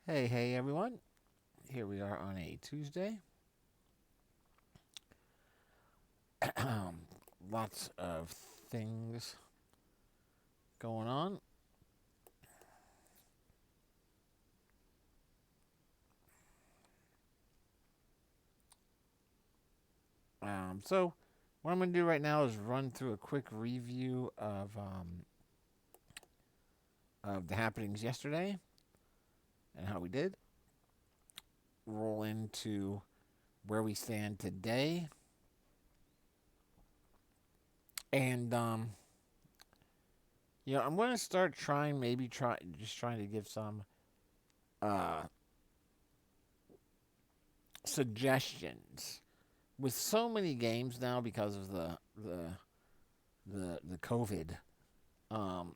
Hey everyone. Here we are on a Tuesday. Lots of things going on. So, what I'm going to do right now is run through a quick review of the happenings yesterday and how we did. Roll into where we stand today. And, I'm going to start just trying to give some uh, suggestions with so many games now because of the COVID. Um,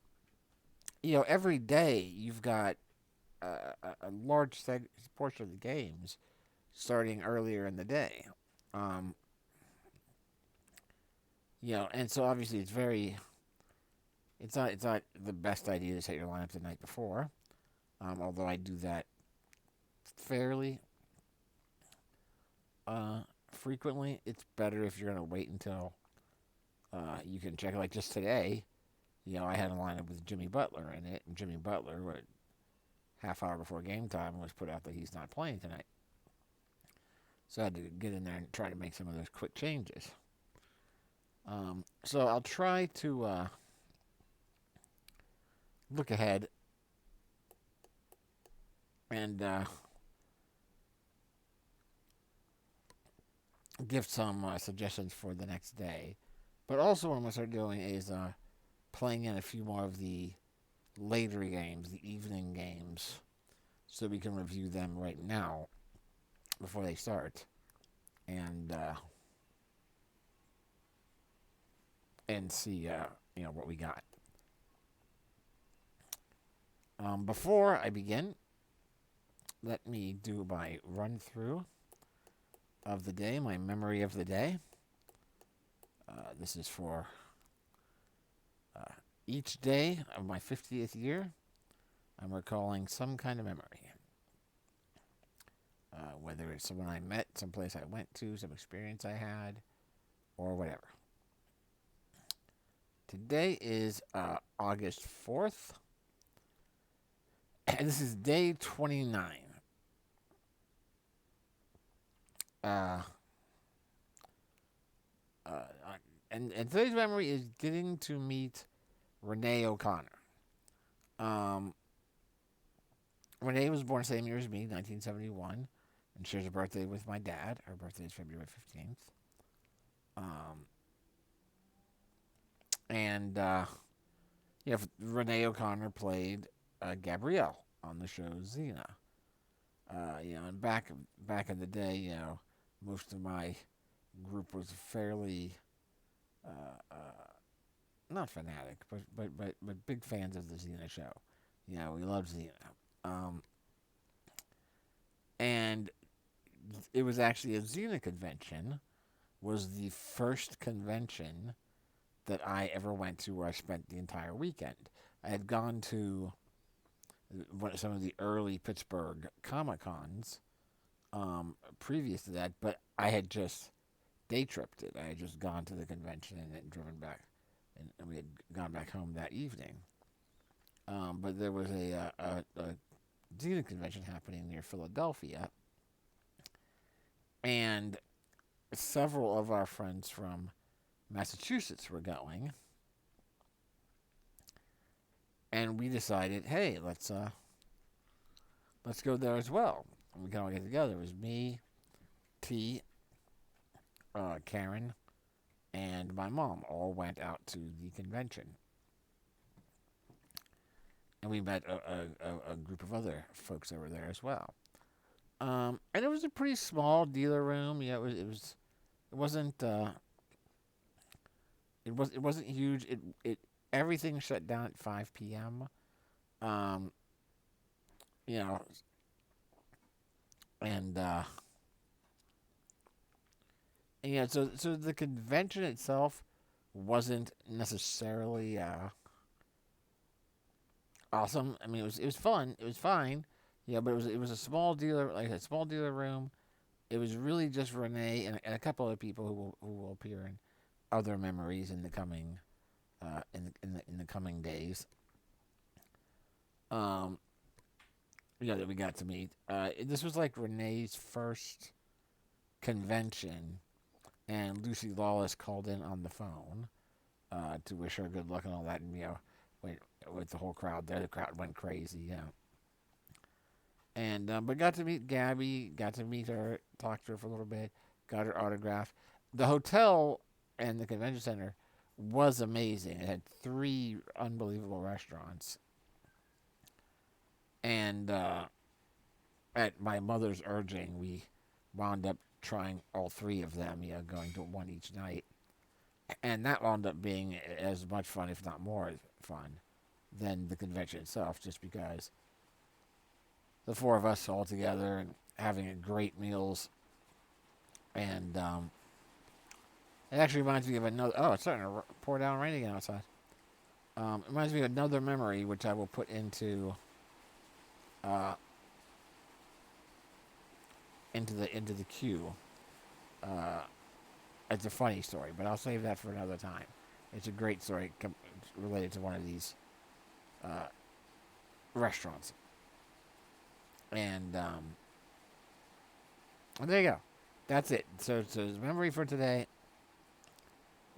every day you've got a large portion of the games starting earlier in the day. Um, and so obviously it's not the best idea to set your lineup the night before. Although I do that fairly uh, frequently, it's better if you're gonna wait until you can check. Like just today, I had a lineup with Jimmy Butler in it, and Jimmy Butler, what, half hour before game time, was put out that he's not playing tonight. So I had to get in there and try to make some of those quick changes. So I'll try to look ahead and give some suggestions for the next day. But also, what I'm going to start doing is playing in a few more of the later games, the evening games, so we can review them right now before they start, and see what we got. Before I begin, let me do my run through of the day, my memory of the day. This is for uh, each day of my 50th year. I'm recalling some kind of memory, whether it's someone I met, some place I went to, some experience I had, or whatever. Today is August 4th, and this is day 29. Uh, uh, and today's memory is getting to meet Renee O'Connor. Um, Renee was born the same year as me, 1971, and shares a birthday with my dad. Her birthday is February 15th. Um, and Renee O'Connor played Gabrielle on the show Xena. And back in the day, most of my group was fairly uh, uh, not fanatic, but big fans of the Xena show. We loved Xena. Um, and it was actually a Xena convention was the first convention that I ever went to where I spent the entire weekend. I had gone to some of the early Pittsburgh Comic Cons previous to that, but I had just day tripped it. I had just gone to the convention and then driven back, and we had gone back home that evening. But there was a Xena convention happening near Philadelphia, and several of our friends from Massachusetts were going, and we decided, hey, let's go there as well. And we can all get together. It was me, T, Karen, and my mom all went out to the convention, and we met a group of other folks that were there as well. And it was a pretty small dealer room. Yeah, it wasn't it wasn't huge. It everything shut down at 5 p.m. Um, you know, and so the convention itself wasn't necessarily awesome. I mean, it was fun. It was fine. Yeah, but it was a small dealer, like a small dealer room. It was really just Renee and a couple other people who will appear in other memories in the coming in the coming days. Um, yeah, that we got to meet. This was like Renee's first convention, and Lucy Lawless called in on the phone to wish her good luck and all that. And with the whole crowd there, the crowd went crazy. Yeah, and but got to meet Gabby, got to meet her, talked to her for a little bit, got her autograph. The hotel and the convention center was amazing. It had three unbelievable restaurants, and at my mother's urging, we wound up trying all three of them. Going to one each night, and that wound up being as much fun, if not more fun, than the convention itself. Just because the four of us all together and having great meals. And it actually reminds me of another. Oh, it's starting to pour down rain again outside. It reminds me of another memory, which I will put uh, into the queue. Uh, it's a funny story, but I'll save that for another time. It's a great story related to one of these uh, restaurants. And there you go. That's it. So the memory for today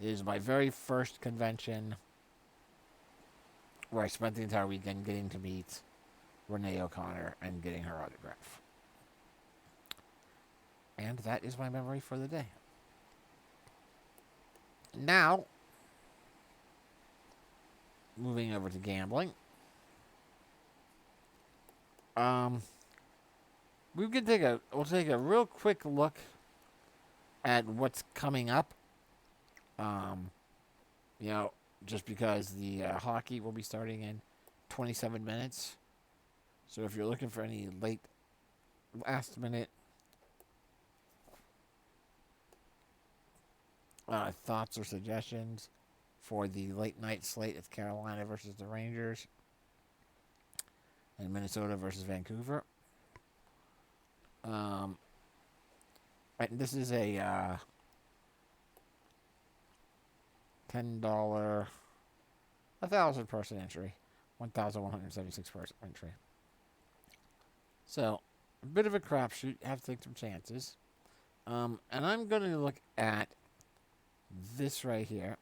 is my very first convention where I spent the entire weekend getting to meet Renee O'Connor and getting her autograph. And that is my memory for the day. Now, moving over to gambling. We'll take a real quick look at what's coming up. Um, you know, just because the hockey will be starting in 27 minutes. So if you're looking for any last minute thoughts or suggestions for the late night slate, it's Carolina versus the Rangers and Minnesota versus Vancouver. And this is a $10, 1,000 person entry, 1,176 person entry. So, a bit of a crapshoot. Have to take some chances. And I'm going to look at this right here.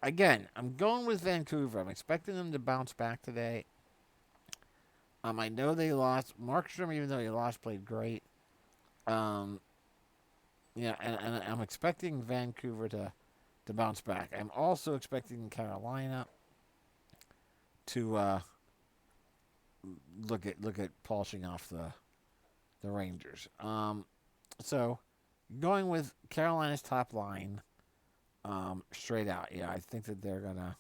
Again, I'm going with Vancouver. I'm expecting them to bounce back today. I know they lost. Markstrom, even though he lost, played great. And I'm expecting Vancouver to bounce back. I'm also expecting Carolina to look at polishing off the Rangers. So going with Carolina's top line, straight out. Yeah, I think that they're gonna.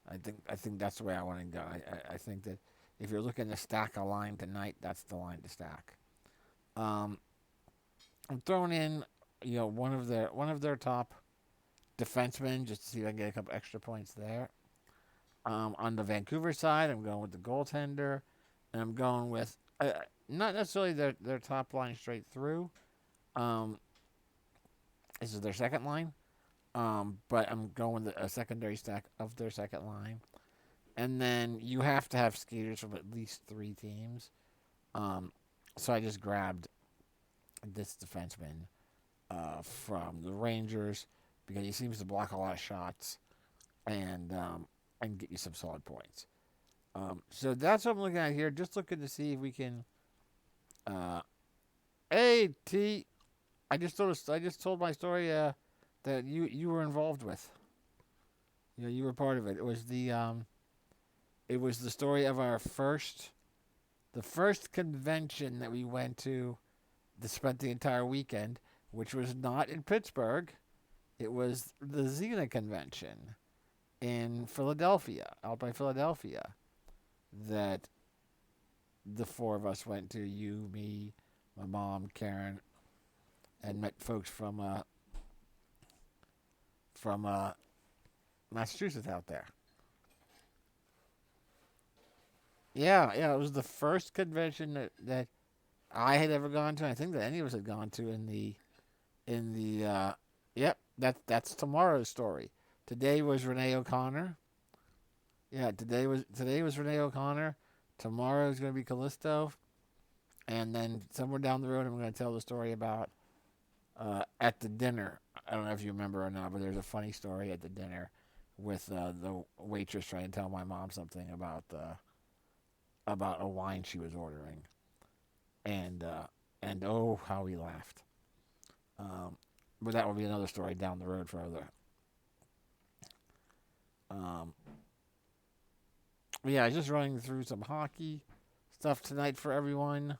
I think that's the way I want to go. I think that if you're looking to stack a line tonight, that's the line to stack. I'm throwing in, one of their top defensemen just to see if I can get a couple extra points there. On the Vancouver side, I'm going with the goaltender, and I'm going with not necessarily their top line straight through. This is their second line, but I'm going with a secondary stack of their second line. And then you have to have skaters from at least three teams. So I just grabbed this defenseman from the Rangers because he seems to block a lot of shots and get you some solid points. So that's what I'm looking at here. Just looking to see if we can. Hey T, I just told my story that you were involved with. You were part of it. It was the story of the first convention that we went to. That spent the entire weekend, which was not in Pittsburgh. It was the Xena convention in Philadelphia, out by Philadelphia, that the four of us went to. You, me, my mom, Karen, and met folks from Massachusetts out there. Yeah, yeah, it was the first convention that I had ever gone to. I think that any of us had gone to in the. Yep, that's tomorrow's story. Today was Renee O'Connor. Yeah, today was Renee O'Connor. Tomorrow is going to be Callisto, and then somewhere down the road, I'm going to tell the story about at the dinner. I don't know if you remember or not, but there's a funny story at the dinner with the waitress trying to tell my mom something about a wine she was ordering, and oh how we laughed. Um, but that will be another story down the road further. Um, yeah, just running through some hockey stuff tonight for everyone.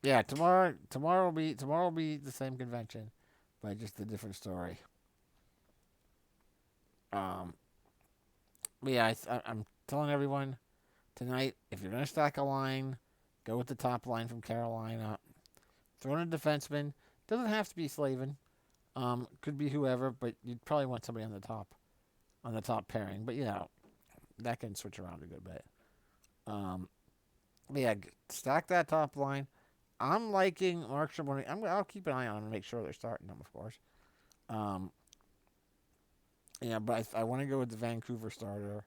Yeah, tomorrow will be the same convention, but just a different story. Um, but yeah, I'm telling everyone tonight if you're gonna stack a line, go with the top line from Carolina. Throw in a defenseman. Doesn't have to be Slavin. Could be whoever, but you'd probably want somebody on the top pairing. But that can switch around a good bit. Um, but yeah, stack that top line. I'm liking Markstrom. I'll keep an eye on them and make sure they're starting them, of course. Um, yeah, but I want to go with the Vancouver starter.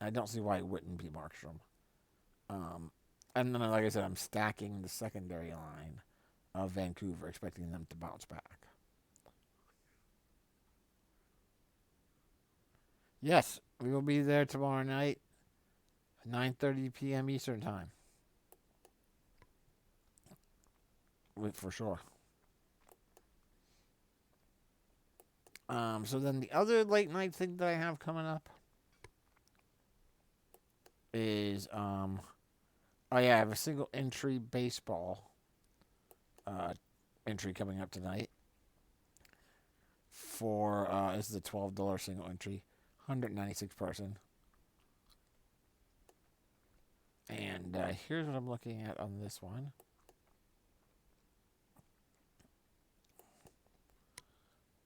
I don't see why it wouldn't be Markstrom. Um, and then, like I said, I'm stacking the secondary line of Vancouver, expecting them to bounce back. Yes, we will be there tomorrow night, 9:30 p.m. Eastern time, for sure. So then the other late night thing that I have coming up is oh yeah, I have a single entry baseball uh entry coming up tonight for this is a $12 single entry, 196 person. And here's what I'm looking at on this one.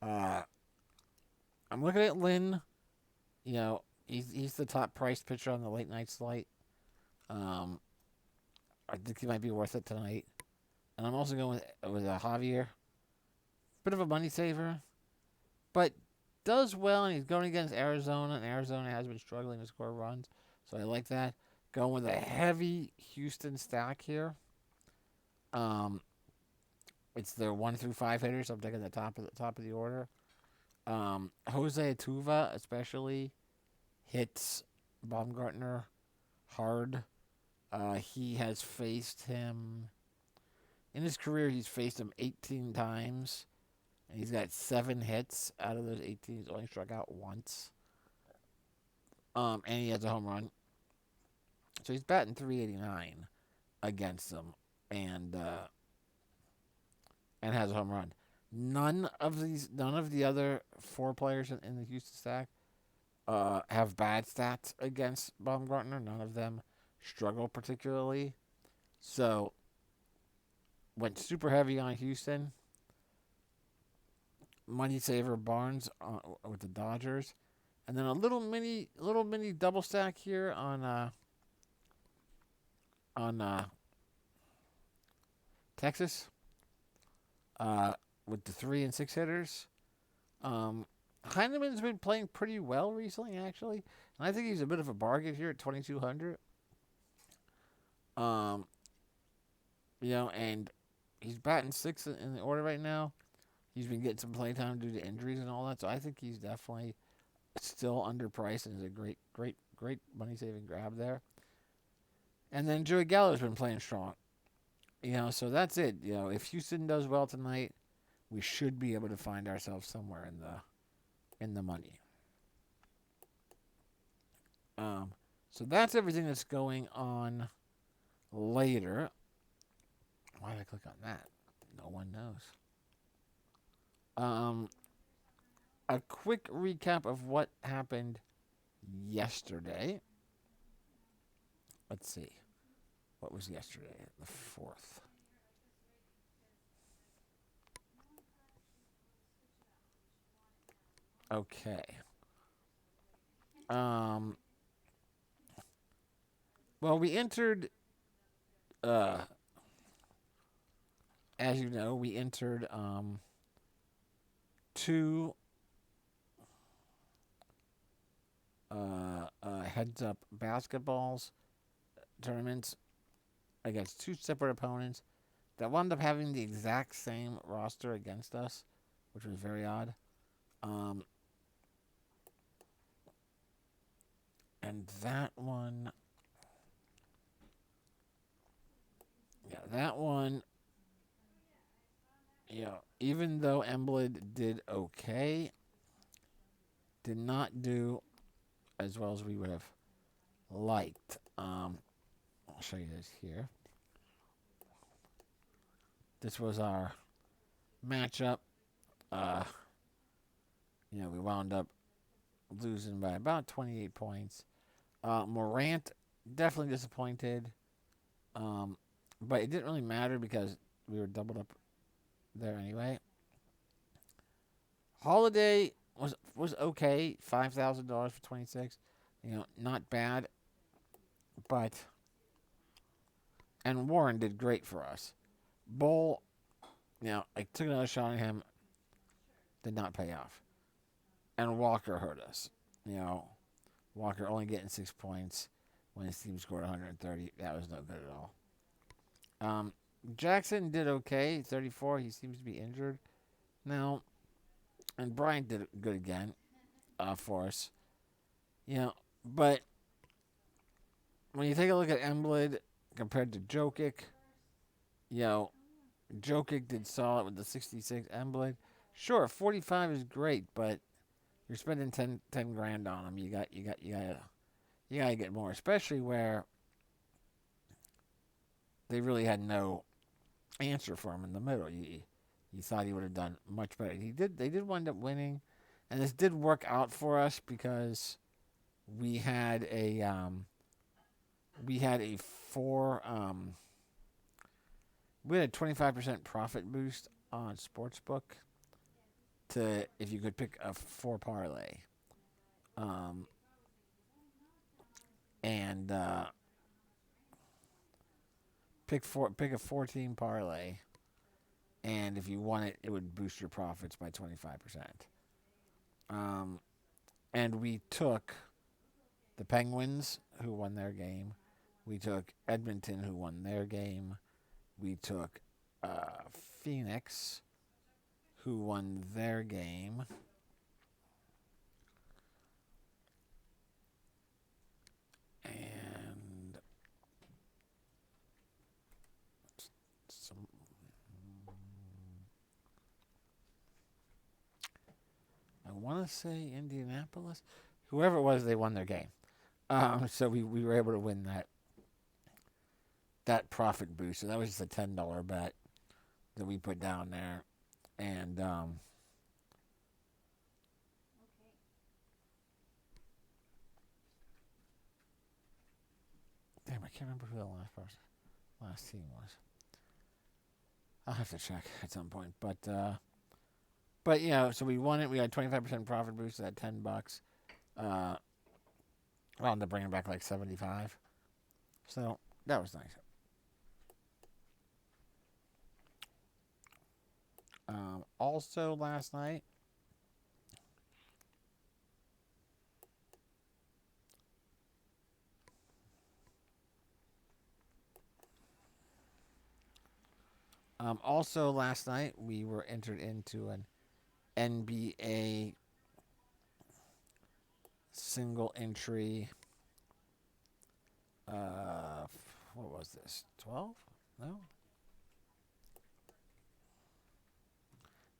Uh, I'm looking at Lynn. He's the top priced pitcher on the late night slate. Um, I think he might be worth it tonight. And I'm also going with Javier. Bit of a money saver, but does well, and he's going against Arizona, and Arizona has been struggling to score runs. So I like that. Going with a heavy Houston stack here. Um, it's their 1 through 5 hitters. So I'm taking the top of the order. Jose Atuva especially hits Baumgartner hard. He has faced him in his career. He's faced him 18 times, and he's got 7 hits out of those 18. He's only struck out once. And he has a home run, so he's batting 389 against them, and has a home run. None of the other 4 players in the Houston stack have bad stats against Baumgartner. None of them struggle particularly. So went super heavy on Houston. Money saver Barnes with the Dodgers, and then a little mini double stack here on Texas with the 3 and 6 hitters. Heineman's been playing pretty well recently, actually, and I think he's a bit of a bargain here at 2,200. Um, and he's batting sixth in the order right now. He's been getting some playtime due to injuries and all that, so I think he's definitely still underpriced and is a great money saving grab there. And then Joey Gallo's been playing strong. So that's it. If Houston does well tonight, we should be able to find ourselves somewhere in the money. So that's everything that's going on later. Why did I click on that? No one knows. Um, a quick recap of what happened yesterday. Let's see. What was yesterday? The 4th. Okay. Um, well, we entered. Uh, as you know, we entered two heads up basketballs tournaments against two separate opponents that wound up having the exact same roster against us, which was very odd. Um, and that one, yeah, that one, even though Emblid did okay, did not do as well as we would have liked. I'll show you this here. This was our matchup. Uh, we wound up losing by about 28 points. Morant, definitely disappointed. Um, but it didn't really matter because we were doubled up there anyway. Holiday was okay, $5,000 for 26. Not bad, but and Warren did great for us. Bull, I took another shot at him, did not pay off, and Walker hurt us. Walker only getting 6 points when his team scored 130. That was no good at all. Jackson did okay, 34. He seems to be injured now, and Bryant did good again for us. But when you take a look at Emblid compared to Jokic, Jokic did solid with the 66. Emblid, sure, 45 is great, but you're spending 10 grand on him. You gotta get more, especially where they really had no answer for him in the middle. You thought he would have done much better. They did wind up winning, and this did work out for us because we had a four we had a 25% profit boost on Sportsbook to if you could pick a four parlay, and pick a 14 parlay, and if you won it, it would boost your profits by 25%. And we took the Penguins, who won their game. We took Edmonton, who won their game. We took Phoenix, who won their game. And I want to say Indianapolis. Whoever it was, they won their game. So we were able to win that profit boost. So that was just a $10 bet that we put down there. And damn, I can't remember who the last team was. I'll have to check at some point. But so we won it. We had 25% profit boost at $10. Well, I ended up bringing back like 75. So that was nice. Also last night, we were entered into an NBA single entry. What was this? 12? No.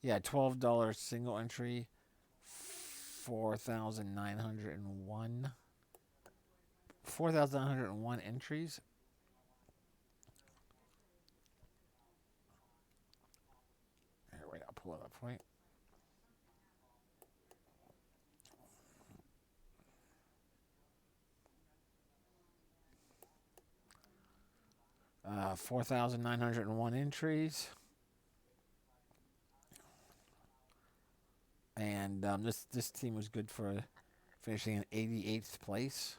Yeah, $12 single entry. 4,901. 4,901 entries. Here, wait, I'll pull it up for you. Uh, 4,901 entries. And this team was good for finishing in 88th place.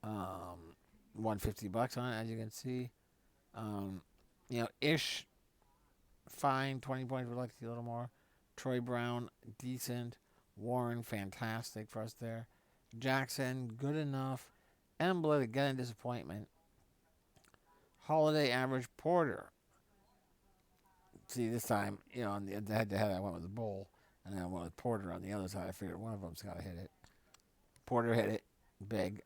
Won $50 on it, as you can see. Um, Ish, fine, 20 points for Lexi, a little more. Troy Brown, decent. Warren, fantastic for us there. Jackson, good enough. Emblet, again, a disappointment. Holiday, average. Porter. See, this time, on the head-to-head, I went with the Bull, and then I went with Porter on the other side. I figured one of them's got to hit it. Porter hit it big.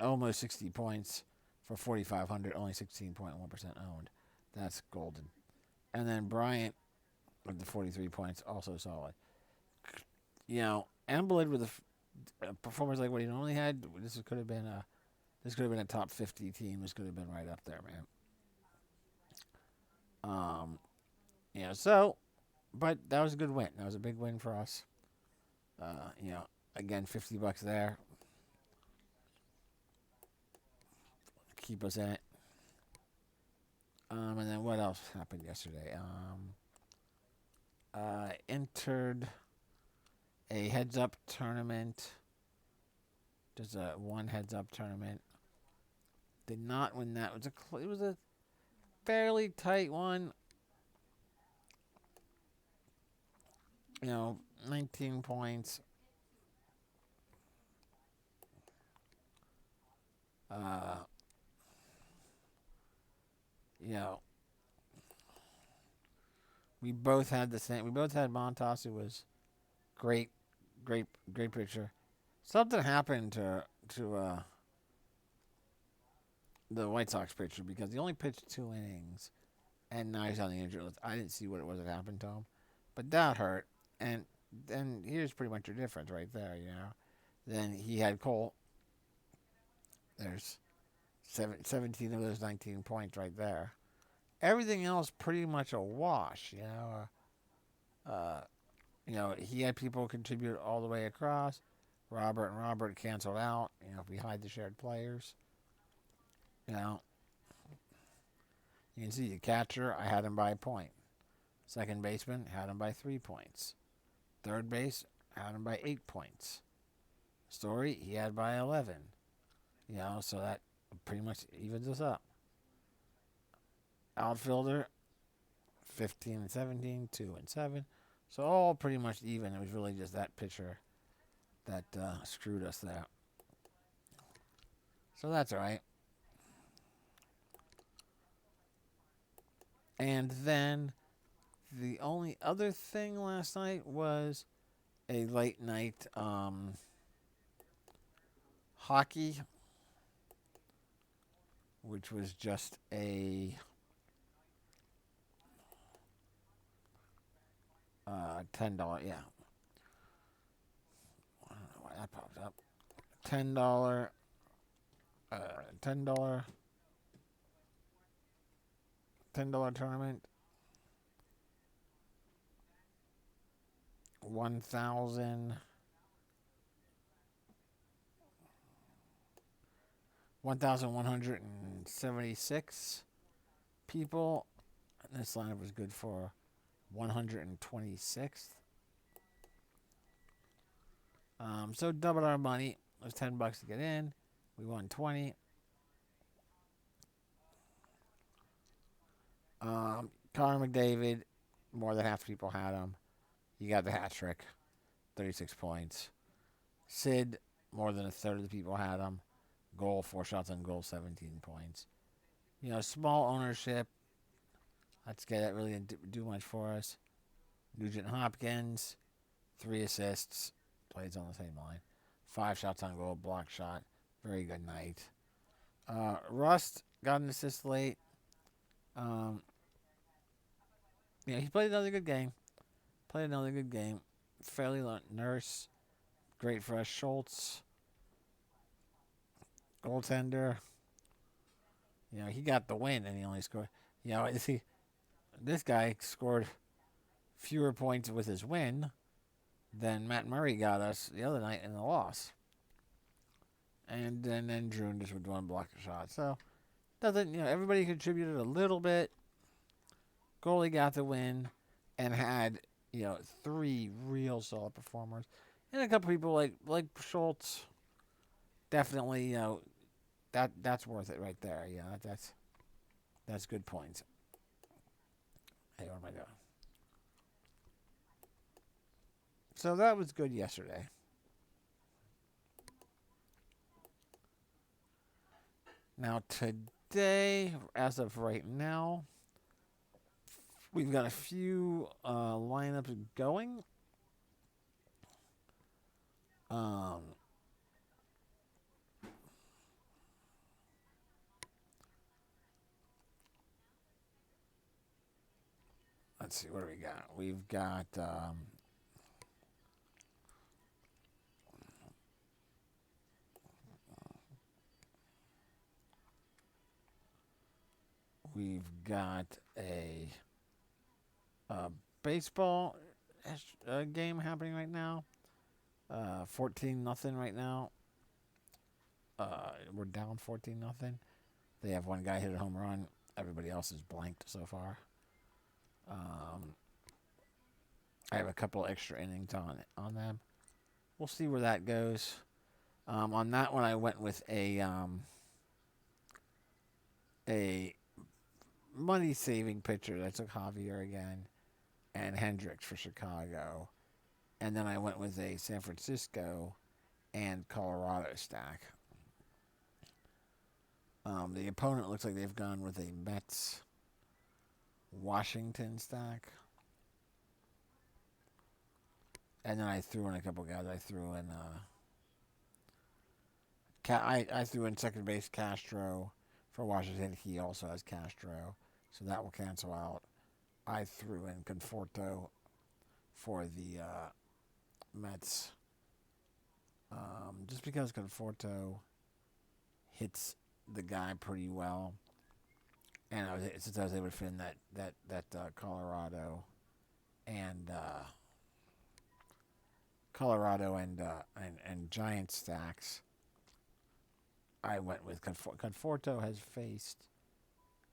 Almost 60 points for 4,500, only 16.1% owned. That's golden. And then Bryant with the 43 points, also solid. Emblid with a performance like what he normally had. This could have been a top 50 team. This could have been right up there, man. But that was a good win. That was a big win for us. Again, $50 there. Keep us in it. And then what else happened yesterday? Entered a heads-up tournament. Just a one heads-up tournament. Did not win that. It was a fairly tight one. 19 points. We both had the same. We both had Montas, who was great, great, great pitcher. Something happened to the White Sox pitcher because he only pitched 2 innings, and now he's on the injured list. I didn't see what it was that happened to him, but that hurt. And then here's pretty much your difference right there. Then he had Cole. There's 17 of those 19 points right there. Everything else pretty much a wash. He had people contribute all the way across. Robert and Robert canceled out. If we hide the shared players. You can see the catcher, I had him by a point. Second baseman, had him by 3 points. Third base, had him by 8 points. Story, he had by 11. So that pretty much evens us up. Outfielder, 15 and 17, 2 and 7. So all pretty much even. It was really just that pitcher that screwed us there. So that's all right. And then the only other thing last night was a late night hockey, which was just a $10. Yeah, I don't know why that popped up. $10. $10 tournament. 1,176 people. And this lineup was good for 126th. So doubled our money. It was $10 to get in. We won 20. Connor McDavid, more than half the people had him. He got the hat trick, 36 points. Sid, more than a third of the people had him. Goal, 4 shots on goal, 17 points. Small ownership. That really didn't do much for us. Nugent Hopkins, 3 assists. Plays on the same line. 5 shots on goal, block shot. Very good night. Rust got an assist late. He played another good game. Fairly Nurse, great for us. Schultz, goaltender. He got the win and he only scored. This guy scored fewer points with his win than Matt Murray got us the other night in the loss. And then Drew just with 1 block shot. So everybody contributed a little bit. Goalie got the win and had three real solid performers, and a couple people like Schultz. Definitely, that's worth it right there. That's good points. Hey, what am I doing? So that was good yesterday. Now today, as of right now, we've got a few lineups going. Um, let's see, what do we got? We've got a baseball game happening right now. 14-0 right now. We're down 14-0. They have one guy hit a home run. Everybody else is blanked so far. I have a couple extra innings on them. We'll see where that goes. On that one, I went with a money saving pitcher. I took Javier again and Hendricks for Chicago, and then I went with a San Francisco and Colorado stack. The opponent looks like they've gone with a Mets Washington stack. And then I threw in a couple guys. I threw in I threw in second base Castro for Washington. He also has Castro, so that will cancel out. I threw in Conforto for the Mets, just because Conforto hits the guy pretty well, and since I was able to fit in that Colorado and Giant stacks, I went with Conforto. Has faced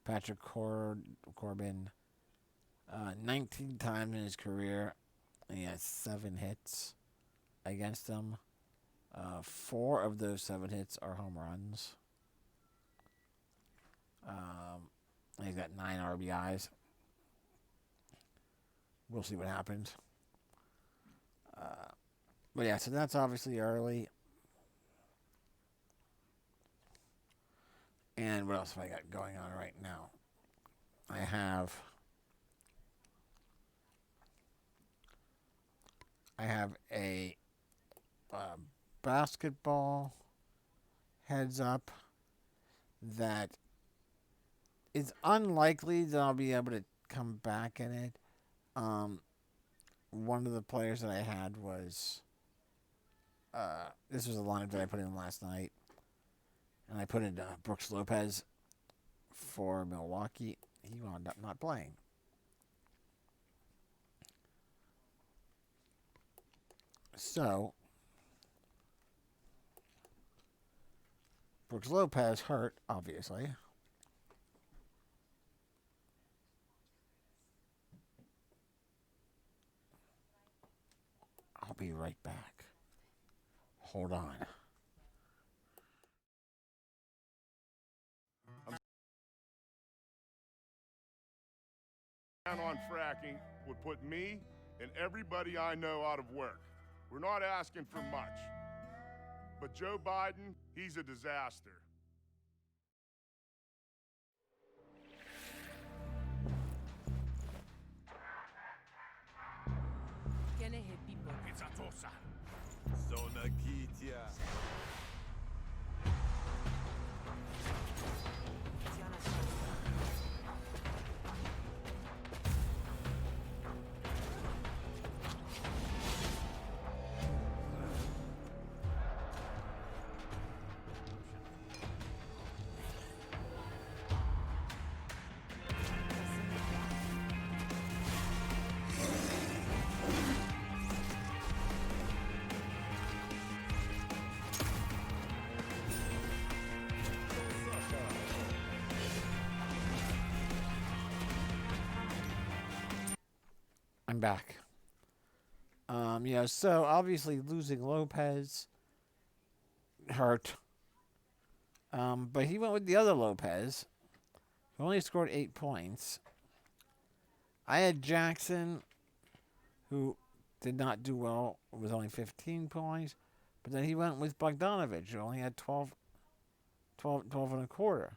Patrick Corbin 19 times in his career. He has 7 hits against him. 4 of those 7 hits are home runs. He's got 9 RBIs. We'll see what happens. But yeah, so that's obviously early. And what else have I got going on right now? I have a basketball heads up that is unlikely that I'll be able to come back in it. One of the players that I had was this was a lineup that I put in last night, and I put in Brooks Lopez for Milwaukee. He wound up not playing. So Brooks Lopez hurt, obviously. I'll be right back. Hold on. On fracking would put me and everybody I know out of work. We're not asking for much. But Joe Biden, he's a disaster. Pizzatosa. Zona Kitia. I'm back. So obviously losing Lopez hurt. But he went with the other Lopez, who only scored 8 points. I had Jackson, who did not do well with only 15 points. But then he went with Bogdanovich, who only had 12 and a quarter.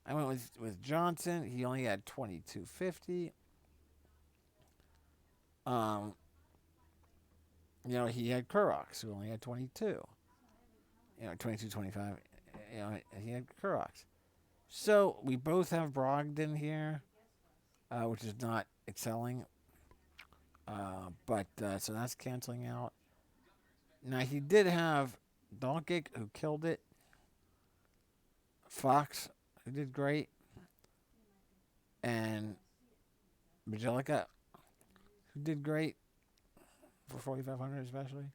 I went with Johnson. He only had 22.50. He had Kurox, who only had 22. 22.25. He had Kurox. So we both have Brogdon here, which is not excelling. So that's canceling out. Now he did have Doncic, who killed it. Fox, who did great, and Bjelica, who did great for 4,500 especially.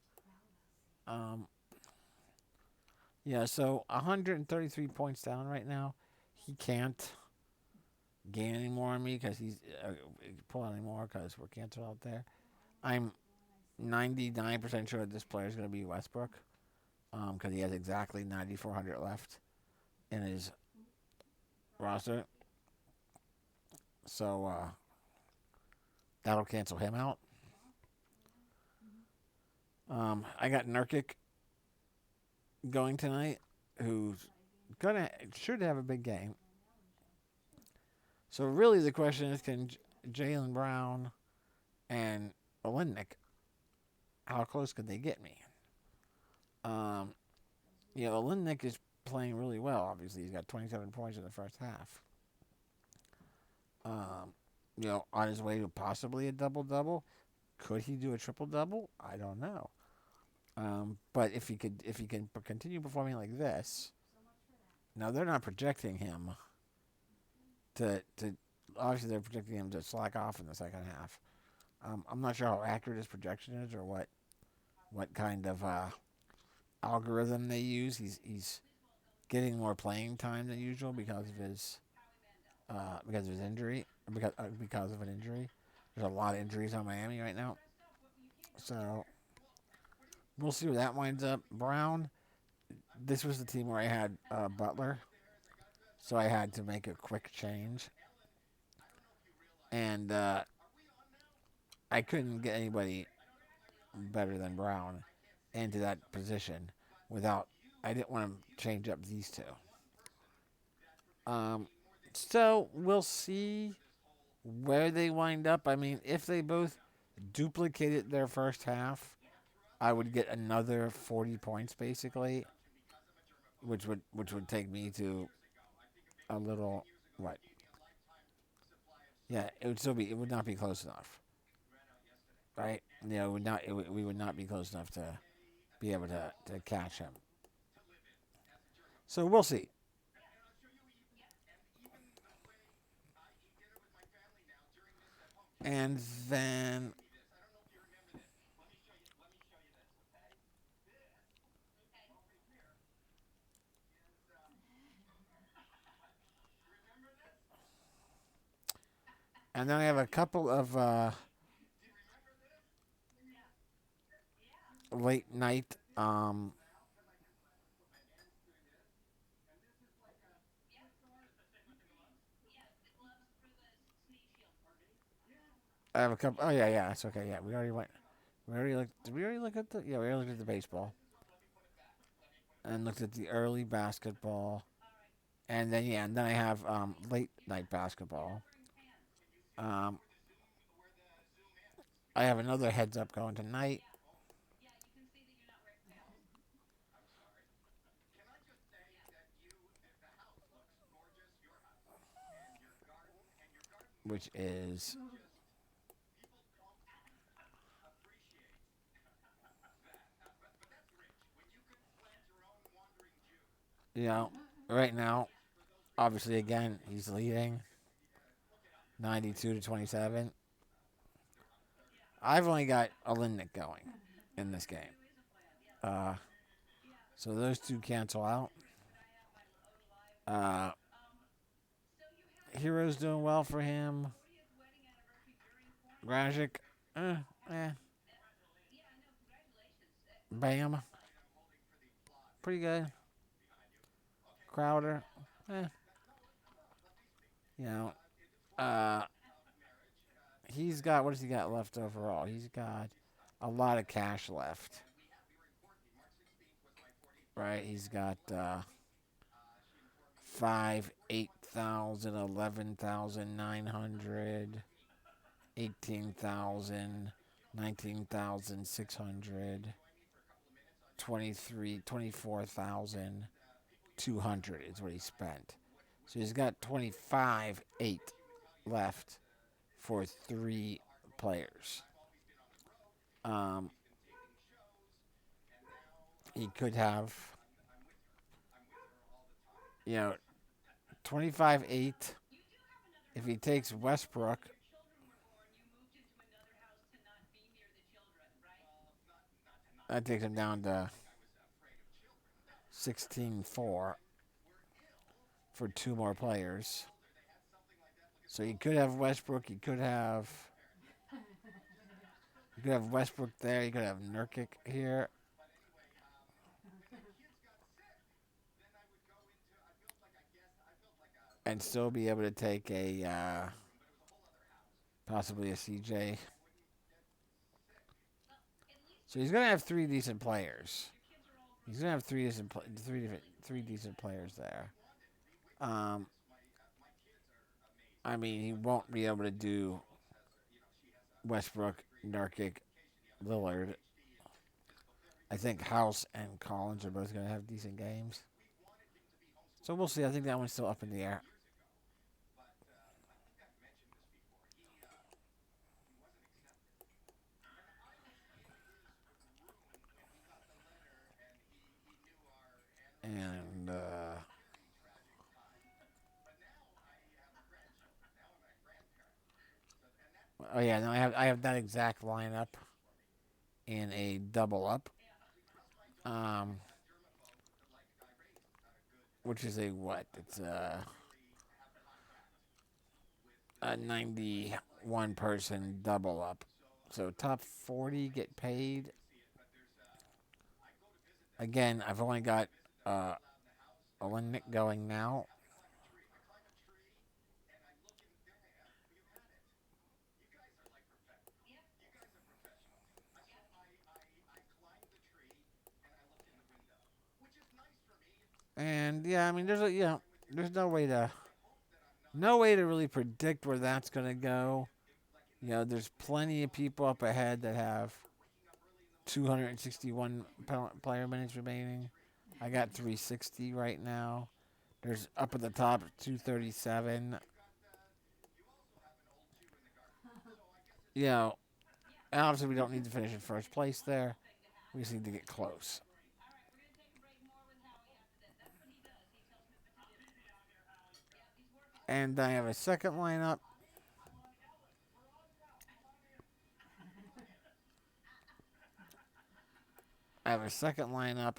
So 133 points down right now. He can't gain any more on me because he's pull any more because we're canceled out there. I'm 99% sure this player is going to be Westbrook because he has exactly 9,400 left in his roster. So that'll cancel him out. I got Nurkic going tonight, who's should have a big game. So really the question is, can Jaylen Brown and Olynyk, how close could they get me? Olynyk is playing really well. Obviously, he's got 27 points in the first half. On his way to possibly a double-double. Could he do a triple-double? I don't know. But if he can continue performing like this, now they're not projecting him to obviously they're projecting him to slack off in the second half. I'm not sure how accurate his projection is or what kind of algorithm they use. He's getting more playing time than usual because of his injury. Because of an injury, there's a lot of injuries on Miami right now. So we'll see where that winds up. Brown, this was the team where I had Butler, so I had to make a quick change, and I couldn't get anybody better than Brown into that position without. I didn't want to change up these two. So we'll see where they wind up. I mean, if they both duplicated their first half, I would get another 40 points basically, which would take me to a little what? Yeah, it would not be close enough, right? We would not be close enough to be able to catch him. So we'll see. And then I have a couple of late night I have a couple. Oh yeah, it's okay. Yeah, we already went. We already looked. Did we already look at the? Yeah, we already looked at the baseball, and looked at the early basketball, and then I have late night basketball. I have another heads up going tonight. Which is right now, obviously again he's leading 92-27. I've only got Olynyk going in this game. So those two cancel out. Hero's doing well for him. Gragic, Bam. Pretty good. Crowder. Eh. You know, uh, he's got, what does he got left overall? He's got a lot of cash left. Right? He's got 5, 8,000, 11,900, 18,000, 19,600, 24,200 is what he spent. So he's got 25,800 left for 3 players. He could have, 25,800 if he takes Westbrook. That takes him down to 16,400 for 2 more players. So you could have Westbrook. You could have Westbrook there. You could have Nurkic here. And still be able to take a possibly a CJ. So he's gonna have 3 decent players. He's gonna have 3 decent players there. I mean, he won't be able to do Westbrook, Nurkic, Lillard. I think House and Collins are both going to have decent games. So we'll see. I think that one's still up in the air. And oh yeah, no, I have that exact lineup in a double up. Which is a what? It's a 91 person double up. So top 40 get paid. Again, I've only got Olenek going now. And yeah, I mean, there's no way to really predict where that's gonna go. There's plenty of people up ahead that have 261 player minutes remaining. I got 360 right now. There's up at the top 237. Obviously we don't need to finish in first place there. We just need to get close. And I have a second lineup. I have a second lineup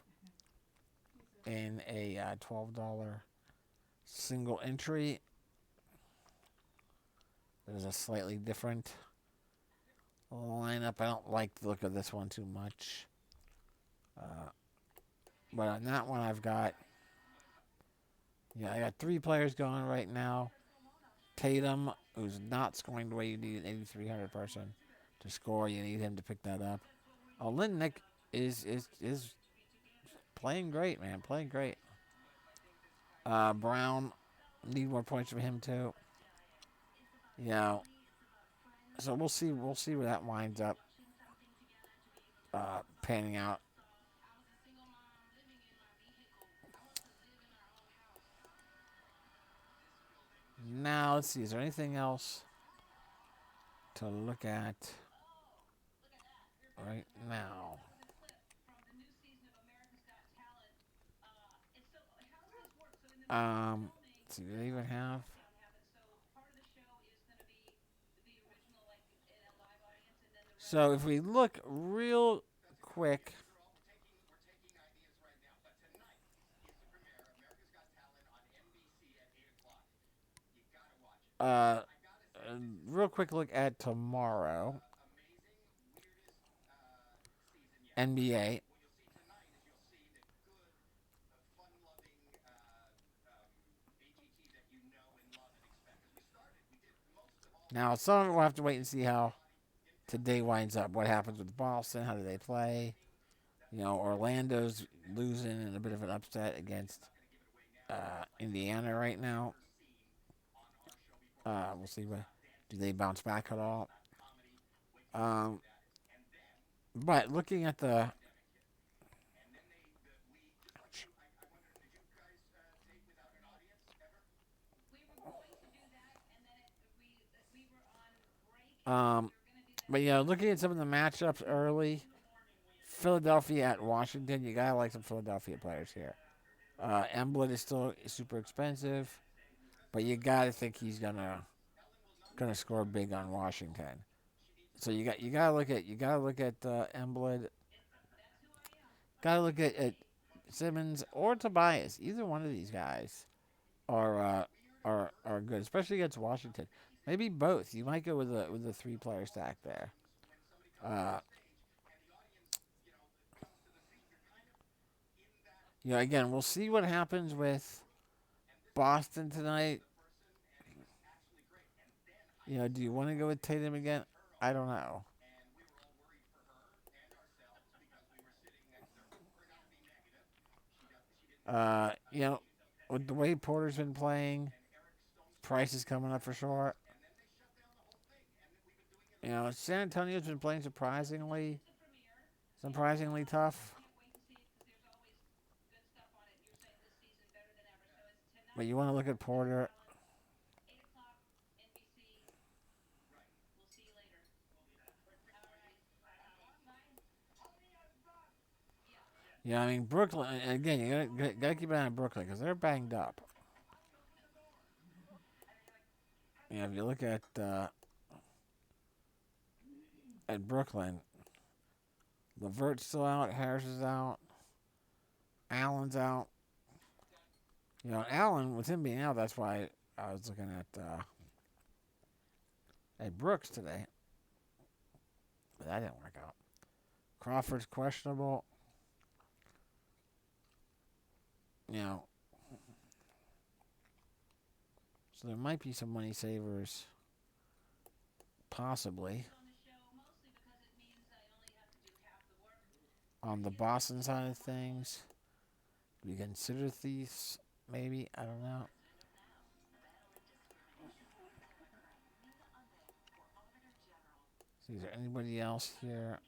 in a $12 single entry. There's a slightly different lineup. I don't like the look of this one too much. But on that one, I've got, I got 3 players going right now. Tatum, who's not scoring the way you need an 8,300 person to score. You need him to pick that up. Olenek is playing great, man. Playing great. Brown, need more points from him too. So we'll see where that winds up panning out. Now let's see. Is there anything else to look at right now? Let's see. Do they even have? So if we look real quick. Real quick look at tomorrow. NBA. Now, some of it we'll have to wait and see how today winds up. What happens with Boston? How do they play? You know, Orlando's losing in a bit of an upset against Indiana right now. We'll see what do they bounce back at all. Um, but looking at the but looking at some of the matchups early, Philadelphia at Washington, you gotta like some Philadelphia players here. Emblett is still super expensive, but you gotta think he's gonna score big on Washington. So you gotta look at Emblett. Gotta look at Simmons or Tobias. Either one of these guys are good, especially against Washington. Maybe both. You might go with a 3-player stack there. Again, we'll see what happens with Boston tonight. Do you want to go with Tatum again? I don't know. With the way Porter's been playing, Price is coming up for sure. San Antonio's been playing surprisingly tough. But you want to look at Porter. Brooklyn, and again, you gotta keep an eye on Brooklyn because they're banged up. If you look at Brooklyn, LeVert's still out, Harris is out, Allen's out. Allen, with him being out, that's why I was looking at Brooks today. But that didn't work out. Crawford's questionable. So there might be some money savers, possibly, on the Boston side of things. Do we consider thieves? Maybe. I don't know. See, is there anybody else here?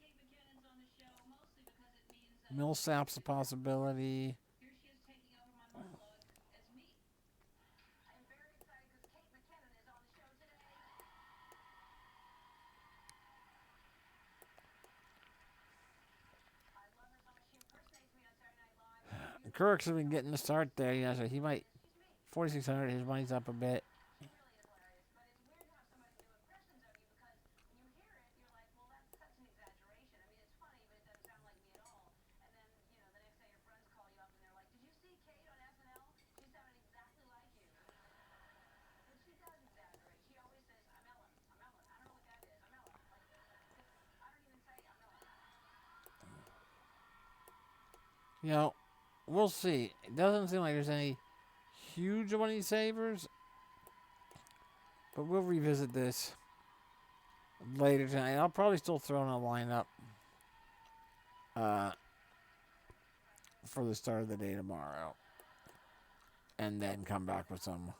Millsap's a possibility. Kirk's have been getting the start there, so he might 4,600. His money's up a bit. We'll see. It doesn't seem like there's any huge money savers, but we'll revisit this later tonight. I'll probably still throw in a lineup for the start of the day tomorrow, and then come back with some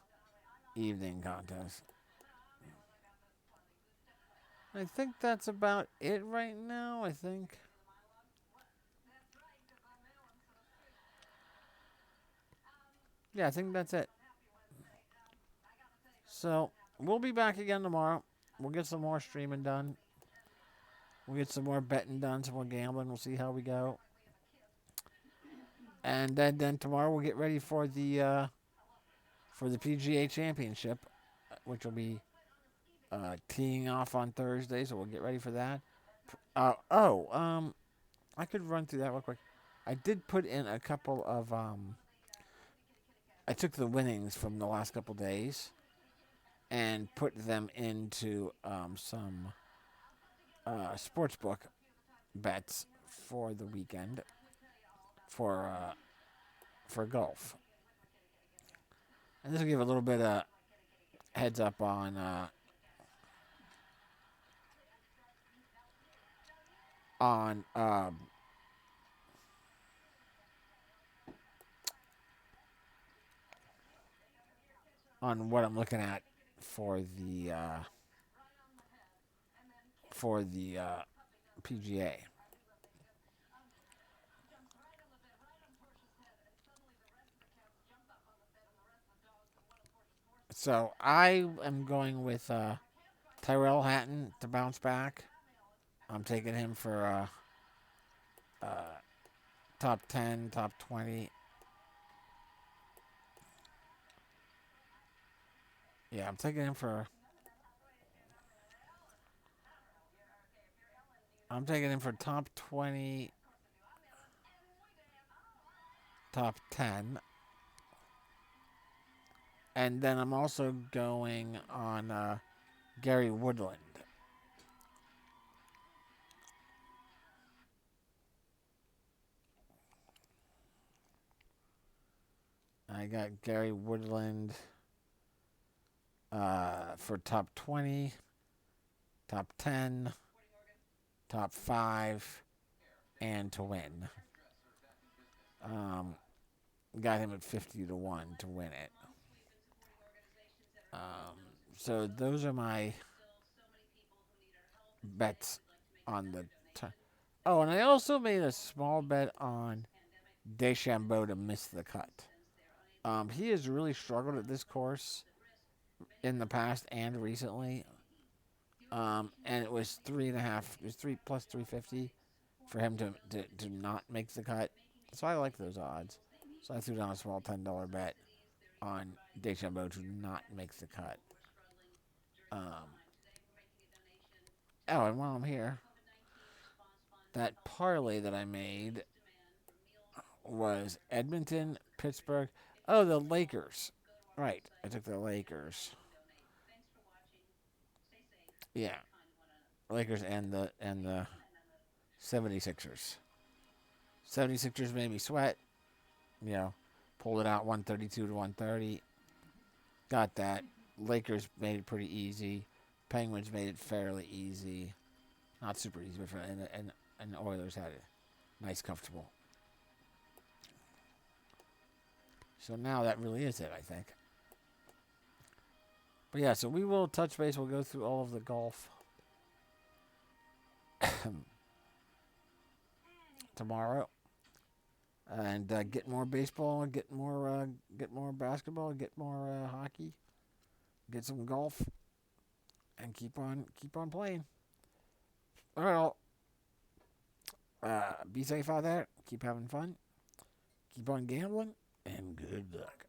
evening contests. I think that's about it right now. I think. Yeah, I think that's it. So, we'll be back again tomorrow. We'll get some more streaming done. We'll get some more betting done, some more gambling. We'll see how we go. And then tomorrow we'll get ready for the PGA Championship, which will be teeing off on Thursday, so we'll get ready for that. I could run through that real quick. I did put in a couple of I took the winnings from the last couple days and put them into some sportsbook bets for the weekend for golf. And this will give a little bit of heads up on on what I'm looking at for the PGA. So I am going with Tyrell Hatton to bounce back. I'm taking him for top 10, top 20. Yeah, I'm taking him for. I'm taking him for top 20, top 10. And then I'm also going on Gary Woodland. I got Gary Woodland for top 20, top 10, top 5, and to win. Got him at 50 to 1 to win it. So those are my bets on the Oh, and I also made a small bet on DeChambeau to miss the cut. He has really struggled at this course in the past and recently. And it was 3.5. It was 3 plus 350 for him to not make the cut. So I like those odds. So I threw down a small $10 bet on DeChambeau to not make the cut. And while I'm here, that parlay that I made was Edmonton, Pittsburgh. Oh, the Lakers. Right, I took the Lakers. Yeah, Lakers and the 76ers. 76ers made me sweat. Pulled it out 132 to 130. Got that. Lakers made it pretty easy. Penguins made it fairly easy. Not super easy, but and Oilers had it nice, comfortable. So now that really is it, I think. But yeah, so we will touch base. We'll go through all of the golf tomorrow, and get more baseball, get more basketball, get more hockey, get some golf, and keep on playing. All right, all. Be safe out there. Keep having fun. Keep on gambling, and good luck.